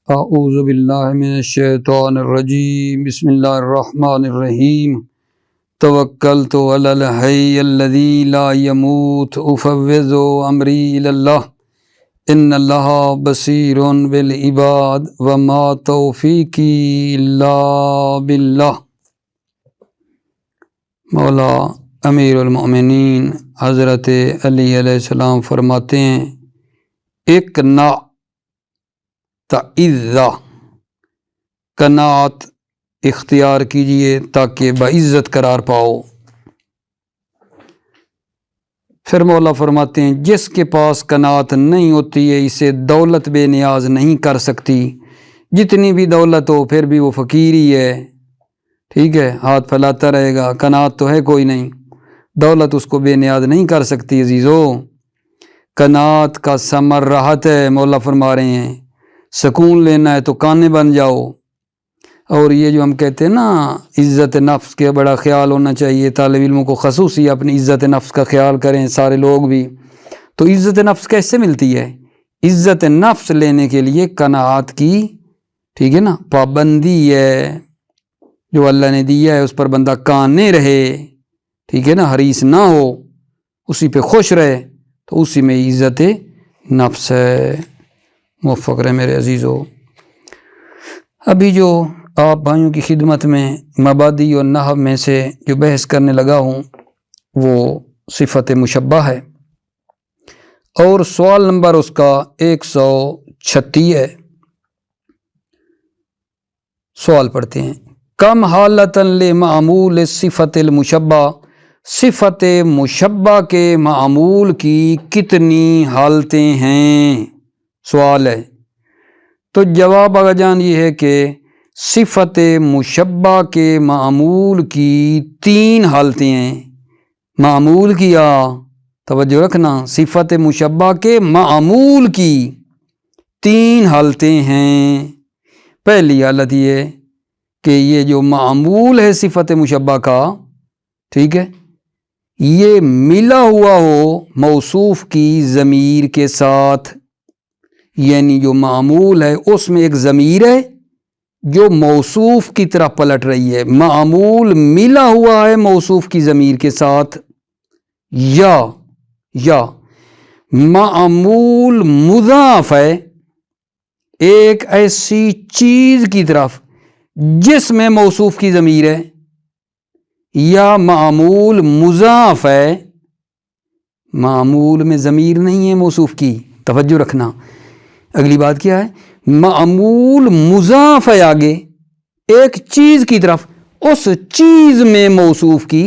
اعوذ باللہ من الشیطان الرجیم بسم اللہ الرحمن الرحیم توکلت علی الحی الذی لا یموت افوض امری الی اللہ ان اللہ بصیر بالعباد وما توفیقی الا باللہ۔ مولا امیر المؤمنین حضرت علی علیہ السلام فرماتے ہیں اقنع تعزہ، قناعت اختیار کیجئے تاکہ باعزت قرار پاؤ۔ پھر مولا فرماتے ہیں جس کے پاس قناعت نہیں ہوتی ہے اسے دولت بے نیاز نہیں کر سکتی، جتنی بھی دولت ہو پھر بھی وہ فقیر ہی ہے، ٹھیک ہے، ہاتھ پھیلاتا رہے گا، قناعت تو ہے کوئی نہیں، دولت اس کو بے نیاز نہیں کر سکتی۔ عزیزو، قناعت کا ثمر راحت ہے، مولا فرما رہے ہیں سکون لینا ہے تو کانے بن جاؤ۔ اور یہ جو ہم کہتے ہیں نا عزت نفس کے بڑا خیال ہونا چاہیے، طالب علموں کو خصوصی اپنی عزت نفس کا خیال کریں، سارے لوگ بھی۔ تو عزت نفس کیسے ملتی ہے؟ عزت نفس لینے کے لیے قناعت کی، ٹھیک ہے نا، پابندی ہے، جو اللہ نے دیا ہے اس پر بندہ کانے رہے، ٹھیک ہے نا، حریص نہ ہو، اسی پہ خوش رہے، تو اسی میں عزت نفس ہے۔ موفق رہے میرے عزیزو۔ ابھی جو آپ بھائیوں کی خدمت میں مبادی اور نحو میں سے جو بحث کرنے لگا ہوں وہ صفت مشبہ ہے، اور سوال نمبر اس کا 136 ہے۔ سوال پڑھتے ہیں، کم حالتاً لمعمول صفت المشبہ، صفت مشبہ کے معمول کی کتنی حالتیں ہیں؟ سوال ہے، تو جواب آگا جان یہ ہے کہ صفت مشبہ کے معمول کی 3 حالتیں ہیں۔ معمول کیا، توجہ رکھنا، صفت مشبہ کے معمول کی 3 حالتیں ہیں۔ پہلی حالت یہ کہ یہ جو معمول ہے صفت مشبہ کا، ٹھیک ہے، یہ ملا ہوا ہو موصوف کی ضمیر کے ساتھ، یعنی جو معمول ہے اس میں ایک ضمیر ہے جو موصوف کی طرح پلٹ رہی ہے، معمول ملا ہوا ہے موصوف کی ضمیر کے ساتھ، یا معمول مضاف ہے ایک ایسی چیز کی طرف جس میں موصوف کی ضمیر ہے، یا معمول مضاف ہے، معمول میں ضمیر نہیں ہے موصوف کی، توجہ رکھنا۔ اگلی بات کیا ہے؟ معمول مضاف ہے آگے ایک چیز کی طرف، اس چیز میں موصوف کی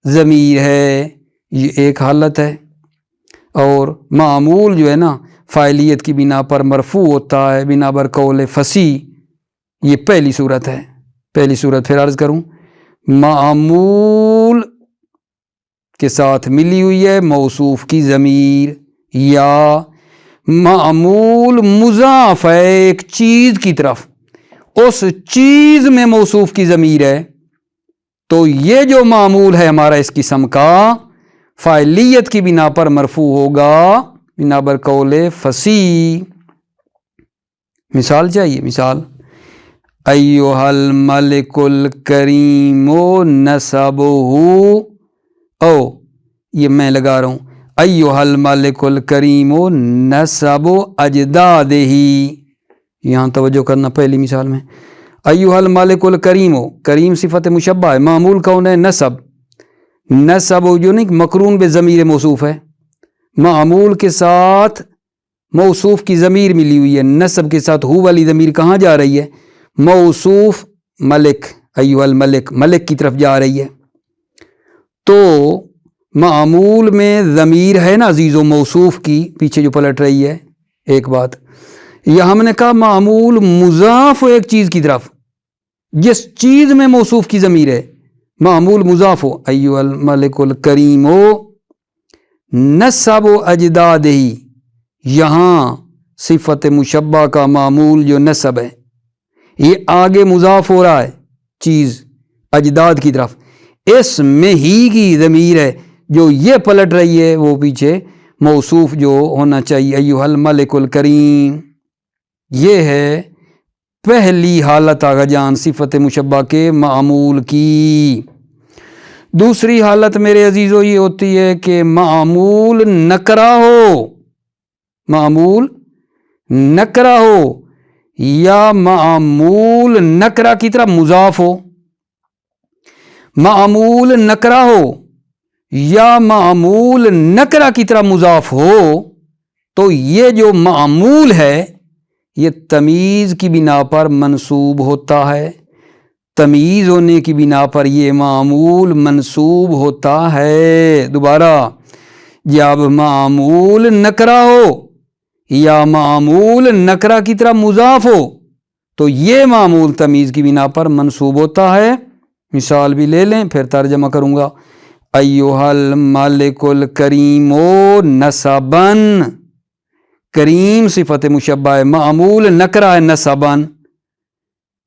ضمیر ہے، یہ ایک حالت ہے۔ اور معمول جو ہے نا فاعلیت کی بنا پر مرفوع ہوتا ہے بنا بر قول فصیح، یہ پہلی صورت ہے۔ پہلی صورت پھر عرض کروں، معمول کے ساتھ ملی ہوئی ہے موصوف کی ضمیر، یا معمول مضاف ہے ایک چیز کی طرف، اس چیز میں موصوف کی ضمیر ہے، تو یہ جو معمول ہے ہمارا اس قسم کا فاعلیت کی بنا پر مرفوع ہوگا بنا بر قول فصیح۔ مثال چاہیے؟ مثال، ایھا الملک الکریم نسبہ، او یہ میں لگا رہا ہوں، ایھا الملک الکریم نسب اجدادہ، یہاں توجہ کرنا پہلی مثال میں، ایھا الملک الکریم، کریم صفت مشبہ ہے، معمول کون ہے؟ نسب، نسب جو نہیں مقرون بضمیر موصوف ہے، معمول کے ساتھ موصوف کی ضمیر ملی ہوئی ہے، نسب کے ساتھ ہو والی ضمیر کہاں جا رہی ہے؟ موصوف ملک، ایھا الملک، ملک کی طرف جا رہی ہے، تو معمول میں ضمیر ہے نا عزیزو موصوف کی پیچھے جو پلٹ رہی ہے، ایک بات۔ یا ہم نے کہا معمول مضاف ہو ایک چیز کی طرف جس چیز میں موصوف کی ضمیر ہے، معمول مضاف ہو، ایھا الملک الکریم نسب اجدادہ، یہاں صفت مشبہ کا معمول جو نسب ہے یہ آگے مضاف ہو رہا ہے چیز اجداد کی طرف، اس میں ہی کی ضمیر ہے جو یہ پلٹ رہی ہے، وہ پیچھے موصوف جو ہونا چاہیے ایھا الملک الکریم، یہ ہے پہلی حالت آگا جان صفت مشبہ کے معمول کی۔ دوسری حالت میرے عزیزو یہ ہوتی ہے کہ معمول نکرہ ہو، معمول نکرہ ہو یا معمول نکرہ کی طرح مضاف ہو، معمول نکرہ ہو یا معمول نکرہ کی طرح مضاف ہو تو یہ جو معمول ہے یہ تمیز کی بنا پر منصوب ہوتا ہے، تمیز ہونے کی بنا پر یہ معمول منصوب ہوتا ہے۔ دوبارہ، جب معمول نکرہ ہو یا معمول نکرہ کی طرح مضاف ہو تو یہ معمول تمیز کی بنا پر منصوب ہوتا ہے۔ مثال بھی لے لیں پھر ترجمہ کروں گا۔ ایھا الملک الکریم نسباً، کریم صفت مشبہ ہے، معمول نکرہ ہے نسباً،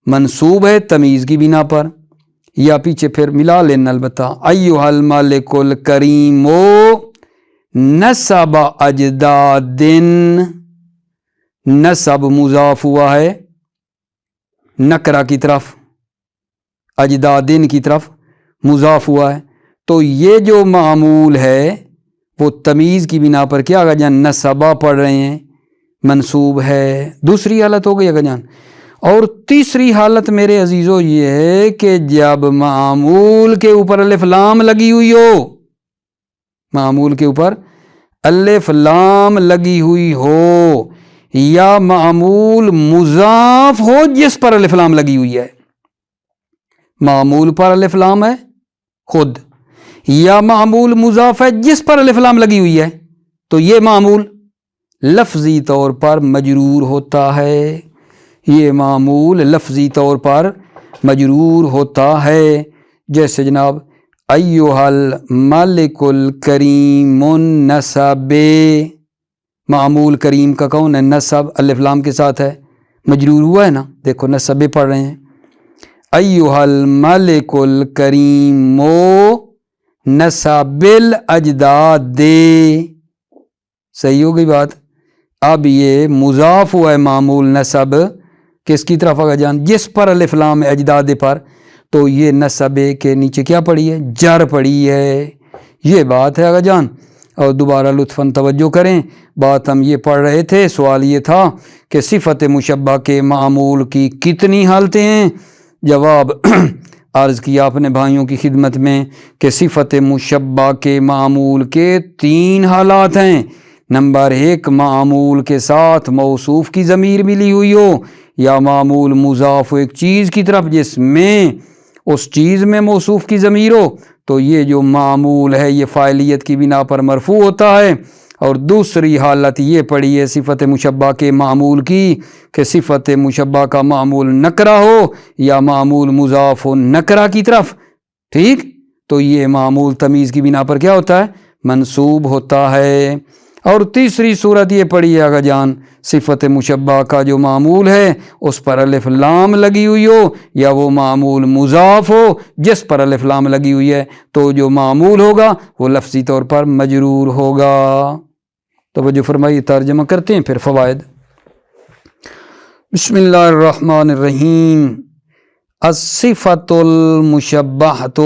منصوب ہے تمیز کی بنا پر، یا پیچھے پھر ملا لینا البتہ۔ ایھا الملک الکریم نسب اجداد، نسب مضاف ہوا ہے نکرہ کی طرف، اجدادن کی طرف مضاف ہوا ہے، تو یہ جو معمول ہے وہ تمیز کی بنا پر کیا آگا جان نسبہ پڑھ رہے ہیں، منصوب ہے۔ دوسری حالت ہو گئی آگا جان۔ اور تیسری حالت میرے عزیزو یہ ہے کہ جب معمول کے اوپر الف لام لگی ہوئی ہو، معمول کے اوپر الف لام لگی ہوئی ہو یا معمول مضاف ہو جس پر الف لام لگی ہوئی ہے، معمول پر الف لام ہے خود یا معمول مضاف ہے جس پر الف لام لگی ہوئی ہے، تو یہ معمول لفظی طور پر مجرور ہوتا ہے، یہ معمول لفظی طور پر مجرور ہوتا ہے۔ جیسے جناب ایھا الملک الکریم النسب، معمول کریم کا کون ہے؟ نسب، الف لام کے ساتھ ہے، مجرور ہوا ہے نا، دیکھو نسبے پڑھ رہے ہیں۔ ایھا الملک الکریم نسب الاجداد، صحیح ہو گئی بات۔ اب یہ مضاف ہوا ہے معمول نسب کس کی طرف آگا جان؟ جس پر الف لام ہے اجداد پر، تو یہ نسب کے نیچے کیا پڑی ہے؟ جر پڑی ہے، یہ بات ہے آگا جان۔ اور دوبارہ لطفاً توجہ کریں، بات ہم یہ پڑھ رہے تھے، سوال یہ تھا کہ صفت مشبہ کے معمول کی کتنی حالتیں ہیں؟ جواب عرض کیا اپنے بھائیوں کی خدمت میں کہ صفت مشبہ کے معمول کے 3 حالات ہیں۔ نمبر 1، معمول کے ساتھ موصوف کی ضمیر ملی ہوئی ہو یا معمول مضاف ایک چیز کی طرف جس میں اس چیز میں موصوف کی ضمیر ہو، تو یہ جو معمول ہے یہ فاعلیت کی بنا پر مرفوع ہوتا ہے۔ اور دوسری حالت یہ پڑی ہے صفت مشبہ کے معمول کی کہ صفت مشبہ کا معمول نکرہ ہو یا معمول مضاف ہو نکرہ کی طرف، ٹھیک، تو یہ معمول تمیز کی بنا پر کیا ہوتا ہے؟ منصوب ہوتا ہے۔ اور تیسری صورت یہ پڑی ہے آگا جان، صفت مشبہ کا جو معمول ہے اس پر الف لام لگی ہوئی ہو یا وہ معمول مضاف ہو جس پر الف لام لگی ہوئی ہے، تو جو معمول ہوگا وہ لفظی طور پر مجرور ہوگا۔ توجہ فرمائیے، ترجمہ کرتے ہیں پھر فوائد۔ بسم اللہ الرحمن الرحیم۔ الصفۃ المشبہۃ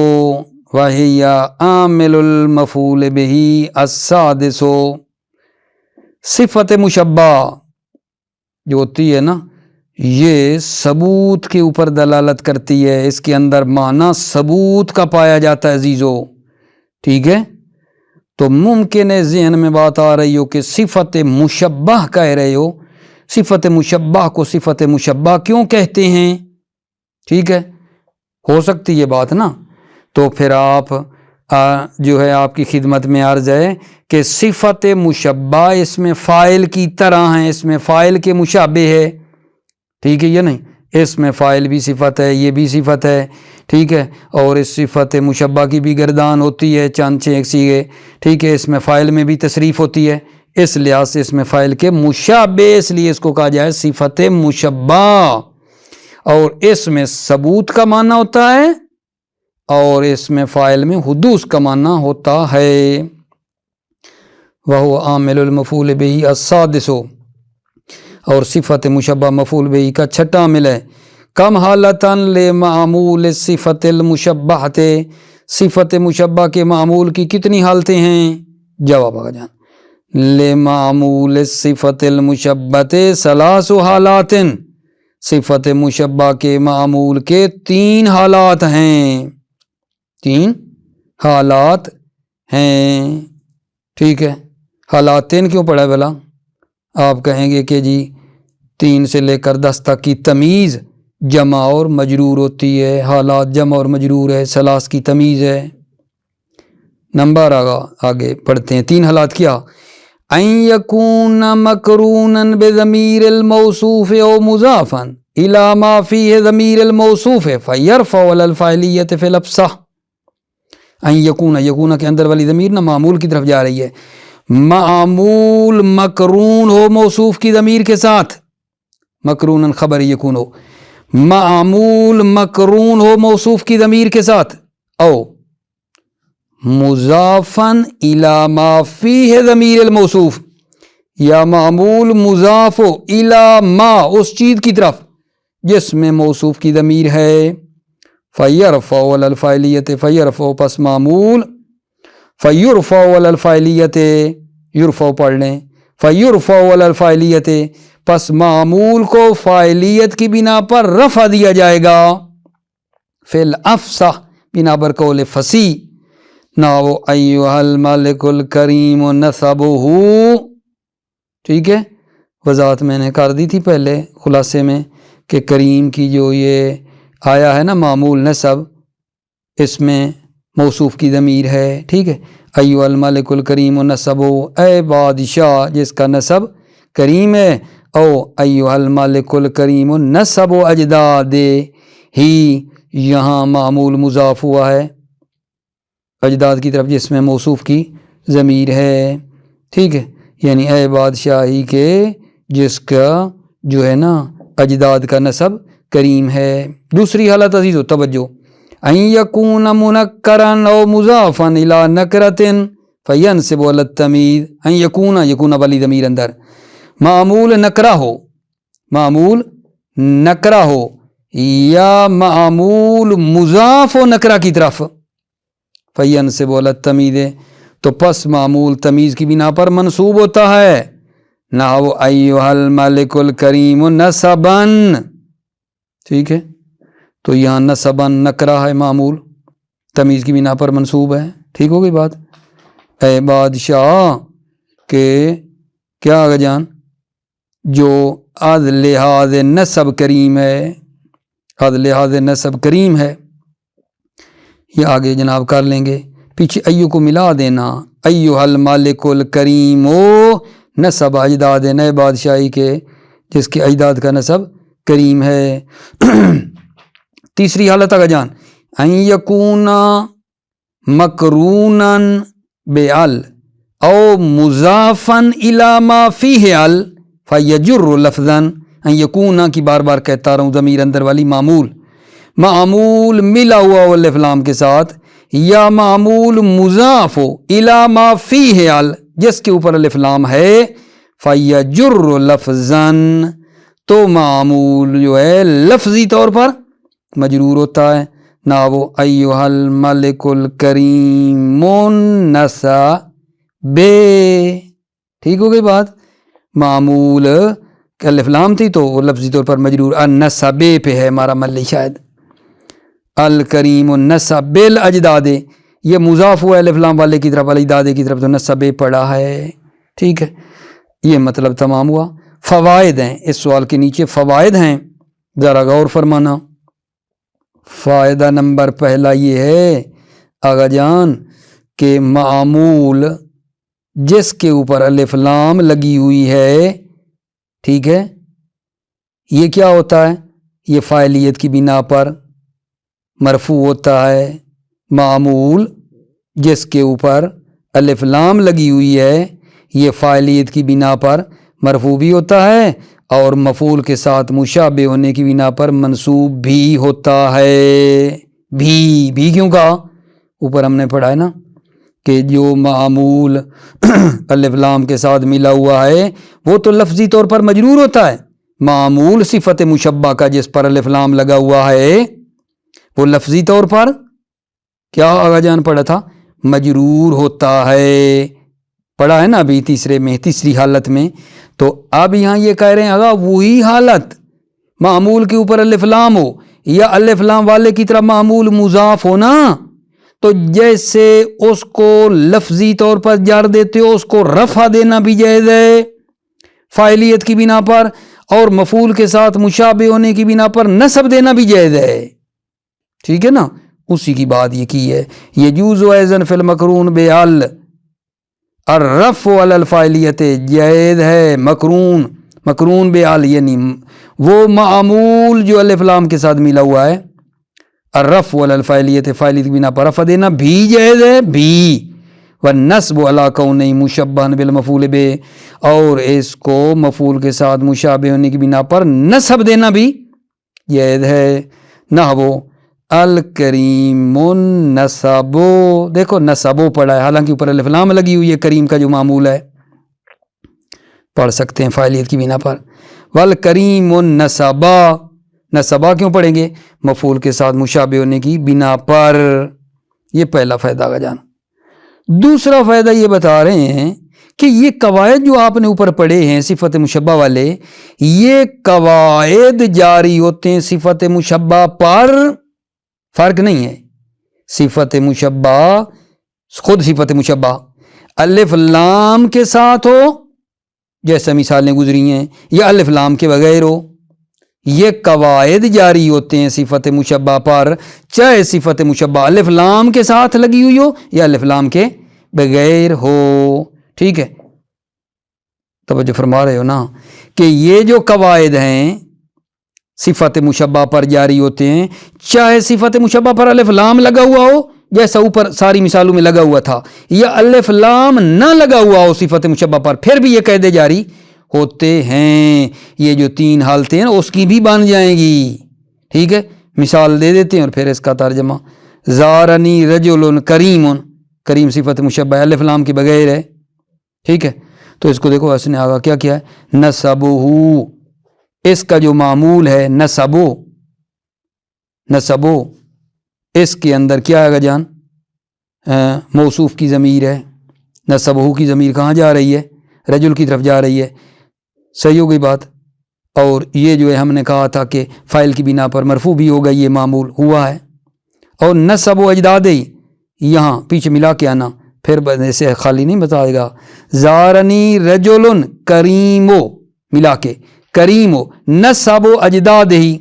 وہی عامل المفعول بہ السادس۔ صفت مشبہ جو ہوتی ہے نا، یہ ثبوت کے اوپر دلالت کرتی ہے، اس کے اندر معنی ثبوت کا پایا جاتا ہے عزیزو، ٹھیک ہے۔ تو ممکن ہے ذہن میں بات آ رہی ہو کہ صفت مشبہ کہہ رہے ہو، صفت مشبہ کو صفت مشبہ کیوں کہتے ہیں؟ ٹھیک ہے، ہو سکتی یہ بات نا، تو پھر آپ جو ہے آپ کی خدمت میں عرض ہے کہ صفت مشبہ اس میں فاعل کی طرح ہے، اس میں فاعل کے مشابہ ہے، ٹھیک ہے یا نہیں؟ اس میں فاعل بھی صفت ہے، یہ بھی صفت ہے، ٹھیک ہے۔ اور اس صفت مشبہ کی بھی گردان ہوتی ہے چند 6 صیغے، ٹھیک ہے۔ اس میں فاعل میں بھی تصریف ہوتی ہے، اس لحاظ سے اس میں فاعل کے مشابہ، اس لیے اس کو کہا جائے صفت مشبہ۔ اور اس میں ثبوت کا معنی ہوتا ہے اور اس میں فاعل میں حدوث کا معنی ہوتا ہے۔ وَهُوَ عَامِلُ الْمَفْعُولِ بِهِ السَّادِسُ۔ اور صفت مشبہ مفعول بہ کا چھٹا عامل ہے۔ کم حالتاً لمعمول صفت المشبہۃ، صفت مشبہ کے معمول کی کتنی حالتیں ہیں؟ جواب آگا جان، لمعمول صفت المشبہۃ ثلاث حالات، صفت مشبہ کے معمول کے 3 حالات ہیں، 3 حالات ہیں، ٹھیک ہے۔ حالات 3 کیوں پڑھا ہے بھلا؟ آپ کہیں گے کہ جی 3 سے لے کر 10 تک کی تمیز جمع اور مجرور ہوتی ہے، حالات جمع اور مجرور ہے، ثلاث کی تمیز ہے۔ نمبر آگے پڑھتے ہیں۔ 3 حالات کیا؟ ان یکون مقرونا بضمیر الموصوف او مضافا الی ما فیہ ضمیر الموصوف فیرفع علی الفاعلیۃ فی الافصح۔ ان یکون کے اندر والی ضمیر نا معمول کی طرف جا رہی ہے، معمول مقرون ہو موصوف کی ضمیر کے ساتھ، مقرونن خبر یکون ہو، معمول مقرون ہو موصوف کی ضمیر کے ساتھ، او مضافن الی ما فیہ ضمیر الموصوف، یا معمول مضاف ہو الی ما اس چیز کی طرف جس میں موصوف کی ضمیر ہے، فیرفع علی الفاعلیۃ، فیرفع پس معمول، فیرفع علی الفاعلیۃ، یرفع پڑھ لیں، فیرفع علی الفاعلیۃ پس معمول کو فاعلیت کی بنا پر رفع دیا جائے گا، فی الافصح بنا پر قول فصیح، نحو ایھا الملک الکریم نسبہ، ٹھیک ہے۔ وضاحت میں نے کر دی تھی پہلے خلاصے میں کہ کریم کی جو یہ آیا ہے نا معمول نسب، اس میں موصوف کی ضمیر ہے، ٹھیک ہے۔ ایھا الملک الکریم نسبہ، اے بادشاہ جس کا نسب کریم ہے، او ایھا الملک الکریم نسب اجداد ہی، یہاں معمول مضاف ہوا ہے اجداد کی طرف جس میں موصوف کی ضمیر ہے، ٹھیک ہے، یعنی اے بادشاہی کے جس کا جو ہے نا اجداد کا نسب کریم ہے۔ دوسری حالت عزیز و توجہ، ان یکون منکرا او مضافا الی نکرۃ فینصب علی التمیز، ان یکون والی ضمیر اندر معمول نکرہ ہو، معمول نکرہ ہو یا معمول مضاف و نکرہ کی طرف، فینصب علی التمیز تو پس معمول تمیز کی بنا پر منصوب ہوتا ہے، نحو ایھا الملک الکریم نسبا، ٹھیک ہے۔ تو یہاں نسبا نکرہ ہے، معمول تمیز کی بنا پر منصوب ہے، ٹھیک ہو گئی بات۔ اے بادشاہ کے کیا آگا جان، جو از لحاظ نسب کریم ہے، از لحاظ نسب کریم ہے، یہ آگے جناب کر لیں گے، پیچھے ایو کو ملا دینا، ایھا الملک الکریم نسب اجداد، نئے بادشاہی کے جس کے اجداد کا نسب کریم ہے۔ تیسری حالت آگا جان، ان یکون مقرونا بعل او مضافا الی ما فیہ ال فیجر لفظا، ان یکون کی بار بار کہتا رہا ہوں، ضمیر اندر والی معمول، معمول ملا ہوا ہو الف لام کے ساتھ، یا معمول مضاف ہو الی ما فیہ ال جس کے اوپر الف لام ہے، فیجر لفظا تو معمول جو ہے لفظی طور پر مجرور ہوتا ہے، نحو ایھا الملک الکریم نسب، ٹھیک ہو گئی بات۔ معمول الف لام تھی تو وہ لفظی طور پر مجرور، النسب پہ ہے ہمارا ملی شاید، الکریم نسب الاجداد، یہ مضاف ہوا الف لام والے کی طرف، الاجداد کی طرف، تو نسب پڑھا ہے، ٹھیک ہے۔ یہ مطلب تمام ہوا۔ فوائد ہیں اس سوال کے نیچے، فوائد ہیں ذرا غور فرمانا۔ فائدہ نمبر پہلا یہ ہے آغا جان کہ معمول جس کے اوپر الف لام لگی ہوئی ہے، ٹھیک ہے، یہ کیا ہوتا ہے، یہ فاعلیت کی بنا پر مرفوع ہوتا ہے۔ معمول جس کے اوپر الف لام لگی ہوئی ہے یہ فاعلیت کی بنا پر مرفوع بھی ہوتا ہے اور مفعول کے ساتھ مشابہ ہونے کی بنا پر منصوب بھی ہوتا ہے۔ بھی کیوں کہا؟ اوپر ہم نے پڑھا ہے نا کہ جو معمول الف لام کے ساتھ ملا ہوا ہے وہ تو لفظی طور پر مجرور ہوتا ہے، معمول صفت مشبہ کا جس پر الف لام لگا ہوا ہے وہ لفظی طور پر کیا آگا جان پڑھا تھا، مجرور ہوتا ہے، پڑھا ہے نا ابھی تیسری حالت میں۔ تو اب یہاں یہ کہہ رہے ہیں اگر وہی حالت معمول کے اوپر الف لام ہو یا الف لام والے کی طرف معمول مضاف ہونا، تو جیسے اس کو لفظی طور پر جار دیتے ہو اس کو رفع دینا بھی جائز ہے فاعلیت کی بنا پر، اور مفعول کے ساتھ مشابہ ہونے کی بنا پر نصب دینا بھی جائز ہے، ٹھیک ہے نا، اسی کی بات یہ کی ہے۔ یجوز ایضا فی المقرون بال الرفع علی الفاعلیت، جائز ہے مقرون بال یعنی وہ معمول جو الف لام کے ساتھ ملا ہوا ہے، الرفع علی الفاعلیت فاعلیت کی بنا پر رفع دینا بھی جائز ہے بھی، والنصب علی کونہ مشبہا بالمفعول بہ، اور اس کو مفعول کے ساتھ مشابہ ہونے کی بنا پر نصب دینا بھی جائز ہے۔ نحو الکریم نصبو، دیکھو نصبو پڑھا ہے حالانکہ اوپر الف لام لگی ہوئی ہے، کریم کا جو معمول ہے پڑھ سکتے ہیں فاعلیت کی بنا پر۔ والکریم نصبا کیوں پڑھیں گے، مفعول کے ساتھ مشابہ ہونے کی بنا پر، یہ پہلا فائدہ کا جان۔ دوسرا فائدہ یہ بتا رہے ہیں کہ یہ قواعد جو آپ نے اوپر پڑھے ہیں صفت مشبہ والے، یہ قواعد جاری ہوتے ہیں صفت مشبہ پر، فرق نہیں ہے، صفت مشبہ خود صفت مشبہ الف لام کے ساتھ ہو جیسا مثالیں گزری ہیں یا الف لام کے بغیر ہو، یہ قواعد جاری ہوتے ہیں صفت مشبہ پر، چاہے صفت مشبہ الف لام کے ساتھ لگی ہوئی ہو یا الف لام کے بغیر ہو، ٹھیک ہے، توجہ فرما رہے ہو نا، کہ یہ جو قواعد ہیں صفت مشبہ پر جاری ہوتے ہیں، چاہے صفت مشبہ پر الف لام لگا ہوا ہو جیسا اوپر ساری مثالوں میں لگا ہوا تھا، یا الف لام نہ لگا ہوا ہو صفت مشبہ پر، پھر بھی یہ قاعدے جاری ہوتے ہیں۔ یہ جو تین حالتیں ہیں اس کی بھی بن جائیں گی، ٹھیک ہے، مثال دے دیتے ہیں اور پھر اس کا ترجمہ۔ زارنی رجل کریم، کریم صفت مشبہ الف لام کے بغیر ہے، ٹھیک ہے، تو اس کو دیکھو اس نے آگا کیا کیا ہے، نصبہ، اس کا جو معمول ہے نصبو، اس کے اندر کیا آئے گا جان، موصوف کی ضمیر ہے، نصبہ کی ضمیر کہاں جا رہی ہے، رجل کی طرف جا رہی ہے، صحیح ہو گئی بات، اور یہ جو ہے ہم نے کہا تھا کہ فاعل کی بنا پر مرفوع بھی ہوگا، یہ معمول ہوا ہے، اور نصب و اجداد یہاں پیچھے ملا کے آنا، پھر ایسے خالی نہیں بتائے گا، زارنی رجل کریمو ملا کے کریم و نصب و اجداد ہی،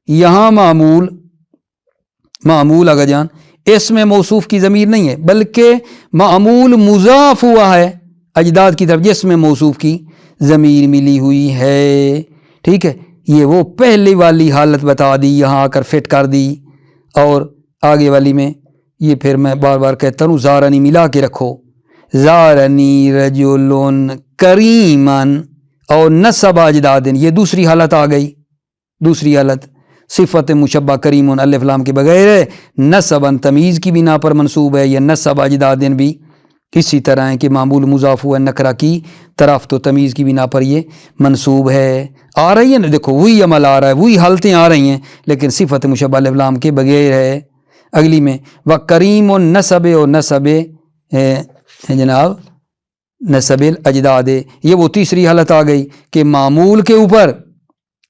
یہاں معمول آگا جان اس میں موصوف کی ضمیر نہیں ہے بلکہ معمول مضاف ہوا ہے اجداد کی طرف جس میں موصوف کی ضمیر ملی ہوئی ہے، ٹھیک ہے، یہ وہ پہلی والی حالت بتا دی، یہاں آ کر فٹ کر دی، اور آگے والی میں یہ پھر میں بار بار کہتا ہوں زارنی ملا کے رکھو، زارنی رجل کریمن اور نصب اجداد، یہ دوسری حالت آ گئی، دوسری حالت صفت مشبہ کریم الف لام کے بغیر ہے، نصب تمیز کی بنا پر منصوب ہے، یا نصب اجداد بھی اسی طرح ہے کہ معمول مضاف ہوا نکرہ کی طرف تو تمیز کی بنا پر یہ منصوب ہے، آ رہی ہے نا، دیکھو وہی عمل آ رہا ہے، وہی حالتیں آ رہی ہیں لیکن صفت مشبہ الف لام کے بغیر ہے۔ اگلی میں وَقَرِيمٌ نصب و نصب جناب نصب الاجداد، یہ وہ تیسری حالت آ گئی کہ معمول کے اوپر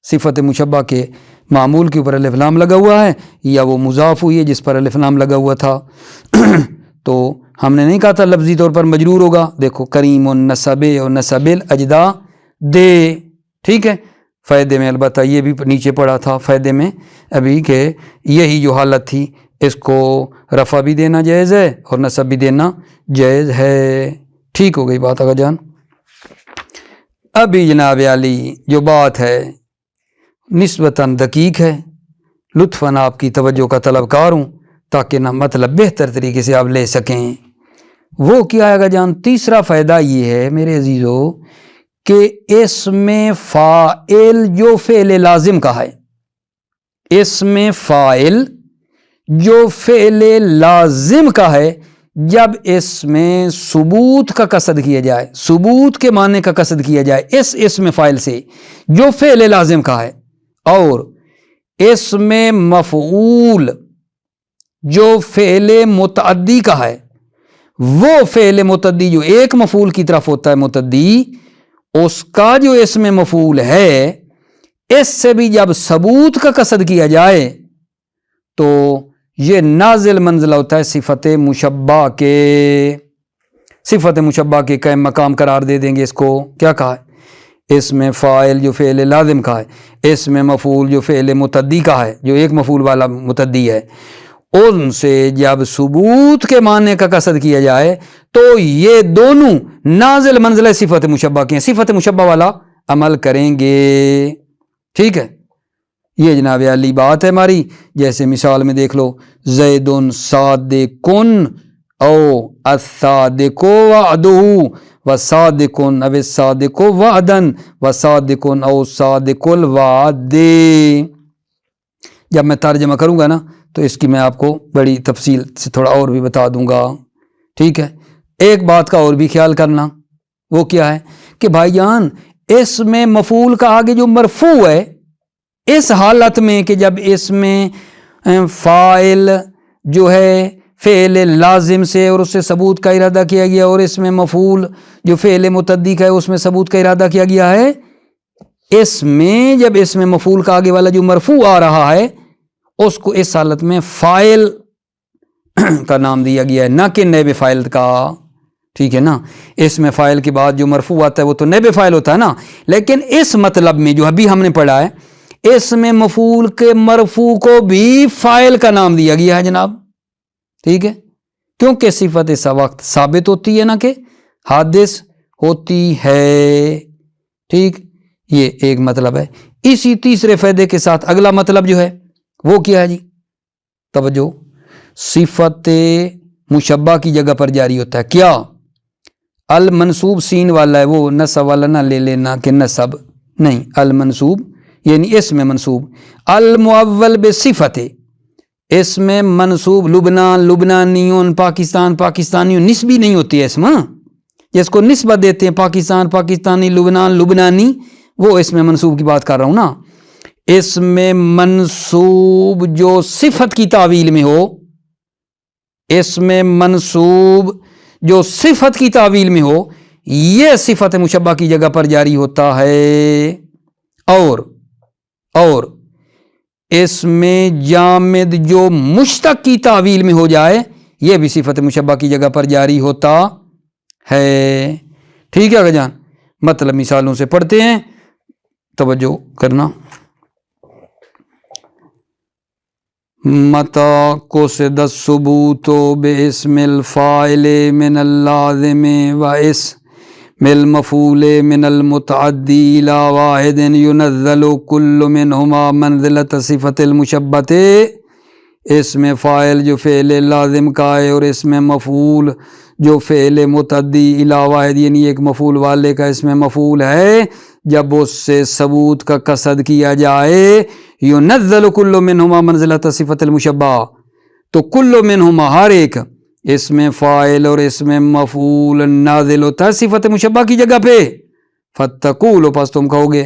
صفت مشبہ کے معمول کے اوپر الف لام لگا ہوا ہے یا وہ مضاف ہوئی ہے جس پر الف لام لگا ہوا تھا تو ہم نے نہیں کہا تھا لفظی طور پر مجرور ہوگا، دیکھو کریم نصب و نصب الاجداد، ٹھیک ہے، فائدے میں البتہ یہ بھی نیچے پڑا تھا فائدے میں ابھی کہ یہی جو حالت تھی اس کو رفع بھی دینا جائز ہے اور نصب بھی دینا جائز ہے، ٹھیک ہو گئی بات آگا جان۔ ابھی جناب علی جو بات ہے نسبتاً دقیق ہے، لطفاً آپ کی توجہ کا طلبکار ہوں تاکہ نہ مطلب بہتر طریقے سے آپ لے سکیں، وہ کیا آئے گا جان، تیسرا فائدہ یہ ہے میرے عزیزو کہ اس میں فاعل جو فعل لازم کا ہے، اس میں فاعل جو فعل لازم کا ہے جب اس میں ثبوت کا قصد کیا جائے، ثبوت کے معنی کا قصد کیا جائے اس اسم فاعل سے جو فعل لازم کا ہے، اور اس میں مفعول جو فعل متعدی کا ہے، وہ فعل متعدی جو ایک مفعول کی طرف ہوتا ہے متعدی، اس کا جو اس میں مفعول ہے، اس سے بھی جب ثبوت کا قصد کیا جائے تو یہ نازل منزلہ ہوتا ہے صفت مشبہ کے، صفت مشبہ کے قائم مقام قرار دے دیں گے اس کو۔ کیا کہا ہے؟ اس میں فاعل جو فعل لازم کا ہے، اس میں مفعول جو فعل متعدی کا ہے، جو ایک مفعول والا متعدی ہے، ان سے جب ثبوت کے معنی کا قصد کیا جائے تو یہ دونوں نازل منزلہ صفت مشبہ کے ہیں، صفت مشبہ والا عمل کریں گے۔ ٹھیک ہے، یہ جناب علی بات ہے ہماری۔ جیسے مثال میں دیکھ لو، زید صادقن او الصادق وعدہ وصادقن او الصادق وعدن وصادقن او صادق الوعد۔ جب میں ترجمہ کروں گا نا تو اس کی میں آپ کو بڑی تفصیل سے تھوڑا اور بھی بتا دوں گا۔ ٹھیک ہے، ایک بات کا اور بھی خیال کرنا، وہ کیا ہے کہ بھائی جان اس میں مفعول کا آگے جو مرفوع ہے، اس حالت میں کہ جب اس میں فاعل جو ہے فعل لازم سے اور اس سے ثبوت کا ارادہ کیا گیا، اور اس میں مفعول جو فعل متعدی کا ہے اس میں ثبوت کا ارادہ کیا گیا ہے، اس میں جب اس میں مفعول کا آگے والا جو مرفوع آ رہا ہے اس کو اس حالت میں فاعل کا نام دیا گیا ہے، نہ کہ نائب فاعل کا۔ ٹھیک ہے نا، اس میں فاعل کے بعد جو مرفوع آتا ہے وہ تو نائب فاعل ہوتا ہے نا، لیکن اس مطلب میں جو ابھی ہم نے پڑھا ہے، اس میں مفعول کے مرفوع کو بھی فاعل کا نام دیا گیا ہے جناب۔ ٹھیک ہے، کیونکہ صفت اس وقت ثابت ہوتی ہے نا کہ حادث ہوتی ہے۔ ٹھیک، یہ ایک مطلب ہے۔ اسی تیسرے فائدے کے ساتھ اگلا مطلب جو ہے وہ کیا ہے جی؟ توجہ، صفت مشبہ کی جگہ پر جاری ہوتا ہے کیا؟ المنصوب سین والا ہے، وہ نصب والا نہ لے لینا کہ نصب نہیں، المنصوب یعنی اس میں منصوب، المعول بصفت، اس میں منصوب لبنان لبنانیون، پاکستان پاکستانیون، نسبی نہیں ہوتی ہے اسم، جس کو نسبت دیتے ہیں پاکستان پاکستانی، لبنان لبنانی، وہ اس میں منصوب کی بات کر رہا ہوں نا۔ اس میں منصوب جو صفت کی تعویل میں ہو، اس میں منصوب جو صفت کی تعویل میں ہو، یہ صفت مشبہ کی جگہ پر جاری ہوتا ہے۔ اور اس میں جامد جو مشتق کی تعویل میں ہو جائے، یہ بھی صفت مشبہ کی جگہ پر جاری ہوتا ہے۔ ٹھیک ہے جان، مطلب مثالوں سے پڑھتے ہیں، توجہ کرنا۔ متا قصد الثبوت باسم الفاعل من اللازم و اسم المفعول من المتعدی الى واحد ينزل كل منهما منزلة صفت المشبہۃ۔ اسم فاعل جو فعل لازم کا ہے اور اسم مفعول جو فعل متعدی الى واحد یعنی ایک مفعول والے کا اسم مفعول ہے، جب اس سے ثبوت کا قصد کیا جائے، ينزل كل منهما منزلة صفت المشبہ، تو کل منہما ہر ایک اسم فاعل اور اسم مفعول نازل ہوتا ہے صفت مشبہ کی جگہ پہ۔ فتقول، پس تم کہو گے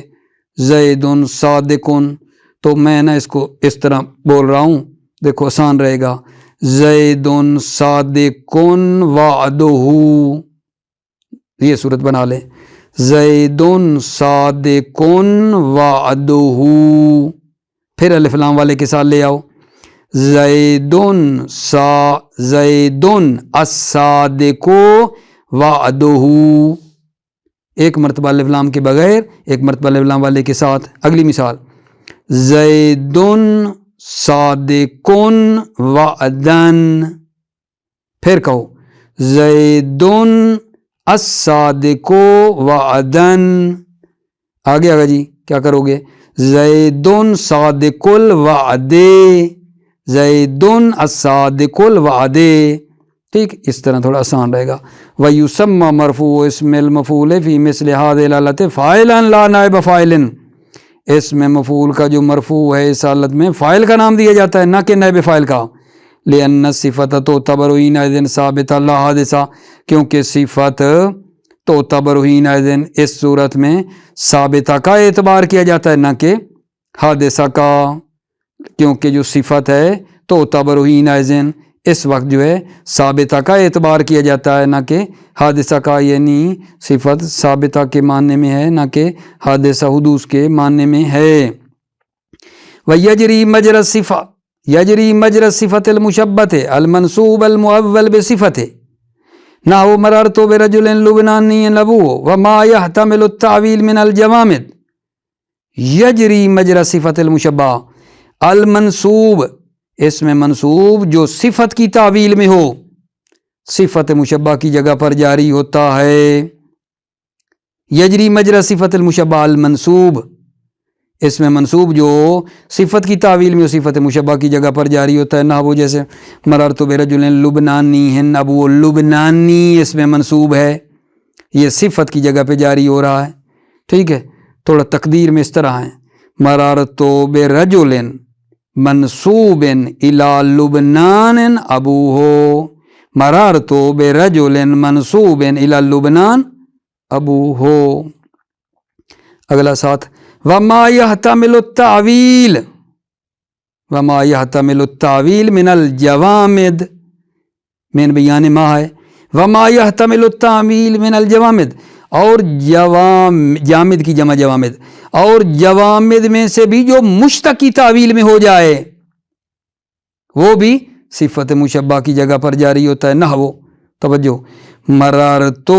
زید صادق، تو میں نا اس کو اس طرح بول رہا ہوں، دیکھو آسان رہے گا، زید صادق وعدہ، یہ صورت بنا لیں، زید صادق وعدہ، پھر الف لام والے کے ساتھ لے آؤ، زید الصادق وعدہ، ایک مرتبہ الف لام کے بغیر، ایک مرتبہ الف لام والے کے ساتھ۔ اگلی مثال، زید صادق وعدن، پھر کہو زید الصادق وعدن، آگے آگا جی کیا کرو گے؟ زید صادق الوعد، زید الصادق الوعد۔ ٹھیک، اس طرح تھوڑا آسان رہے گا۔ وَيُسَمَّى مَرْفُوعُ اسْمِ الْمَفْعُولِ فِي مِثْلِ هَذِهِ الْحَالَةِ فَاعِلًا لَا نَائِبَ فَاعِلٍ، اس میں مفعول کا جو مرفوع ہے اس حالت میں فاعل کا نام دیا جاتا ہے، نہ کہ نائب فاعل کا، لأن الصفت تعتبر حینئذ ثابتہ لا حادثہ، کیونکہ صفت تعتبر حینئذ اس صورت میں ثابتہ کا اعتبار کیا جاتا ہے نہ کہ حادثہ کا، کیونکہ جو صفت ہے تعتبر حینئذ اس وقت جو ہے ثابتہ کا اعتبار کیا جاتا ہے نہ کہ حادثہ کا، یعنی صفت ثابتہ کے معنی میں ہے نہ کہ حادثہ حدوث کے معنی میں ہے۔ وَيَجْرِي مَجْرَى الصِّفَةِ يَجْرِي مَجْرَى الصِّفَةِ الْمُشَبَّةِ الْمَنْصُوبَ الْمُؤَوَّلِ بِصِفَتِهِ نَحْوُ مَرَرْتُ بِرَجُلٍ لُبْنَانِيٍّ لَبُوهُ وَمَا يَحْتَمِلُ التَّعْوِيلَ مِنَ الْجَوَامِدِ يَجْرِي مَجْرَى الصِّفَةِ الْمُشَبَّةِ المنصوب، اس میں منصوب جو صفت کی تعویل میں ہو، صفت مشبہ کی جگہ پر جاری ہوتا ہے۔ یجری مجرى صفت المشبہ المنصوب، اس میں منصوب جو صفت کی تعویل میں ہو، صفت مشبہ کی جگہ پر جاری ہوتا ہے۔ نہ وہ جیسے مررت برجل لبنانی ہن، اب وہ لبنانی اس میں منصوب ہے، یہ صفت کی جگہ پہ جاری ہو رہا ہے، ٹھیک ہے۔ تھوڑا تقدیر میں اس طرح ہے، مررت برجل منصوب الی لبنان ابوہ، مررت برجل منصوب الی لبنان ابوہ۔ اگلا ساتھ وما يحتمل التعویل، وما يحتمل التعویل من الجوامد، من بیان ما ہے، وما يحتمل التعویل من الجوامد، اور جامد کی جمع جوامد، اور جوامد میں سے بھی جو مشتقی تعویل میں ہو جائے وہ بھی صفت مشبہ کی جگہ پر جاری ہوتا ہے۔ نحو، توجہ، مررت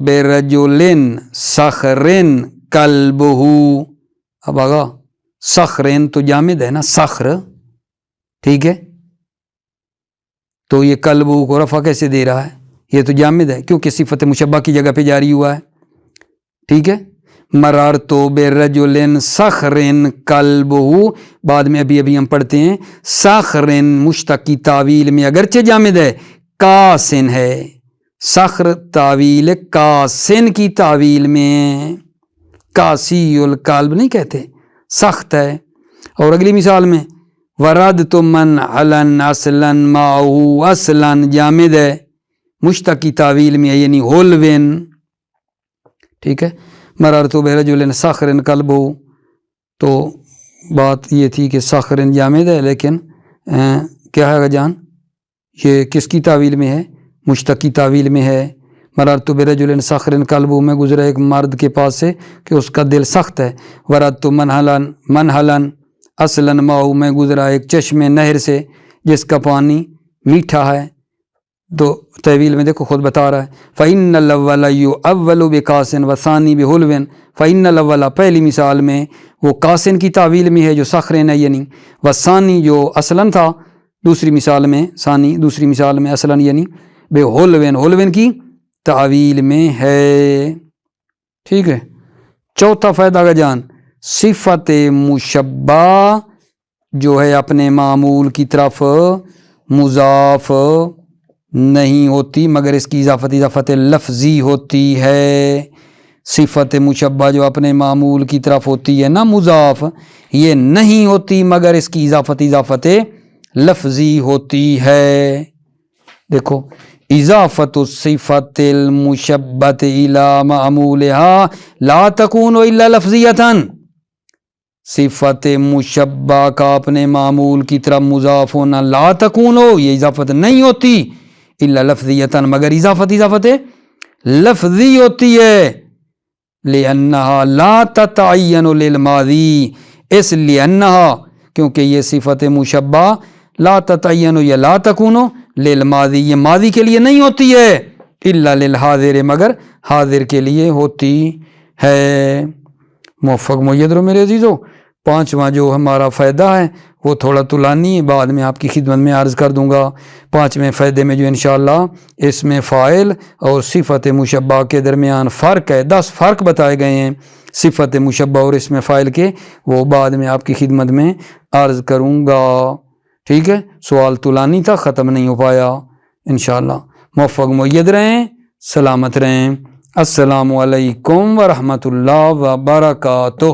برجل صخر کلبہ، اب آگا صخرین تو جامد ہے نا، صخر، ٹھیک ہے، تو یہ کلبہ کو رفع کیسے دے رہا ہے؟ یہ تو جامد ہے کیونکہ صفت مشبہ کی جگہ پہ جاری ہوا ہے، ٹھیک ہے۔ مررت برجل صخر کلبہ، بعد میں ابھی ہم پڑھتے ہیں صخر مشتق کی تعویل میں اگرچہ جامد ہے، کاسن ہے، صخر تعویل کاسن کی تعویل میں، کاسی الکلب نہیں کہتے، سخت ہے۔ اور اگلی مثال میں وردت منعلن اصلا معه اصلا جامد ہے، مشتق کی تعویل میں ہے یعنی حلوین، ٹھیک ہے۔ مررت برجل صخر کلبہ، تو بات یہ تھی کہ صخر جامد ہے لیکن کیا ہے جان، یہ کس کی تعویل میں ہے؟ مشتق کی تعویل میں ہے۔ مررت برجل صخر کلبہ، میں گزرا ایک مرد کے پاس سے کہ اس کا دل سخت ہے۔ وردت منہلن اصلا معه، میں گزرا ایک چشمے نہر سے جس کا پانی میٹھا ہے، تو تعویل میں دیکھو خود بتا رہا ہے فَإِنَّ الْأَوَّلَ يُؤَوَّلُ بِقَاسٍ وَالثَّانِي بِحُلْوٍ، فَإِنَّ الْأَوَّلَ پہلی مثال میں وہ قاسن کی تعویل میں ہے جو صخرین ہے یعنی، والثانی جو اصلاً تھا دوسری مثال میں، ثانی دوسری مثال میں اصلاً یعنی بحلوٍ، حلوٍ کی تعویل میں ہے، ٹھیک ہے۔ چوتھا فائدہ کا جان، صفت مشبہ جو ہے اپنے معمول کی طرف مضاف نہیں ہوتی مگر اس کی اضافت لفظی ہوتی ہے۔ صفت مشبہ جو اپنے معمول کی طرف ہوتی ہے نا مضاف، یہ نہیں ہوتی مگر اس کی اضافت لفظی ہوتی ہے۔ دیکھو اضافت الصفت المشبۃ الی معمولها لا تکون الا لفظیۃ، صفت مشبہ کا اپنے معمول کی طرف مضاف ہونا لا تکون ہو، یہ اضافت نہیں ہوتی الا لفظیۃ مگر اضافت لفظی ہوتی ہے۔ لأنها لا تتعین للماضی، اس لأنها کیونکہ یہ صفت مشبہ لا تتعین یا لا تکون للماضی، یہ ماضی کے لیے نہیں ہوتی ہے، الا للحاضر مگر حاضر کے لیے ہوتی ہے۔ موفق مید رہو میرے عزیزو۔ پانچواں جو ہمارا فائدہ ہے وہ تھوڑا طولانی ہے، بعد میں آپ کی خدمت میں عرض کر دوں گا۔ پانچویں فائدے میں جو انشاءاللہ اس میں فاعل اور صفت مشبہ کے درمیان فرق ہے، 10 فرق بتائے گئے ہیں صفت مشبہ اور اس میں فاعل کے، وہ بعد میں آپ کی خدمت میں عرض کروں گا، ٹھیک ہے۔ سوال طولانی تھا، ختم نہیں ہو پایا انشاءاللہ۔ موفق مید رہیں، سلامت رہیں۔ السلام علیکم ورحمۃ اللہ وبرکاتہ۔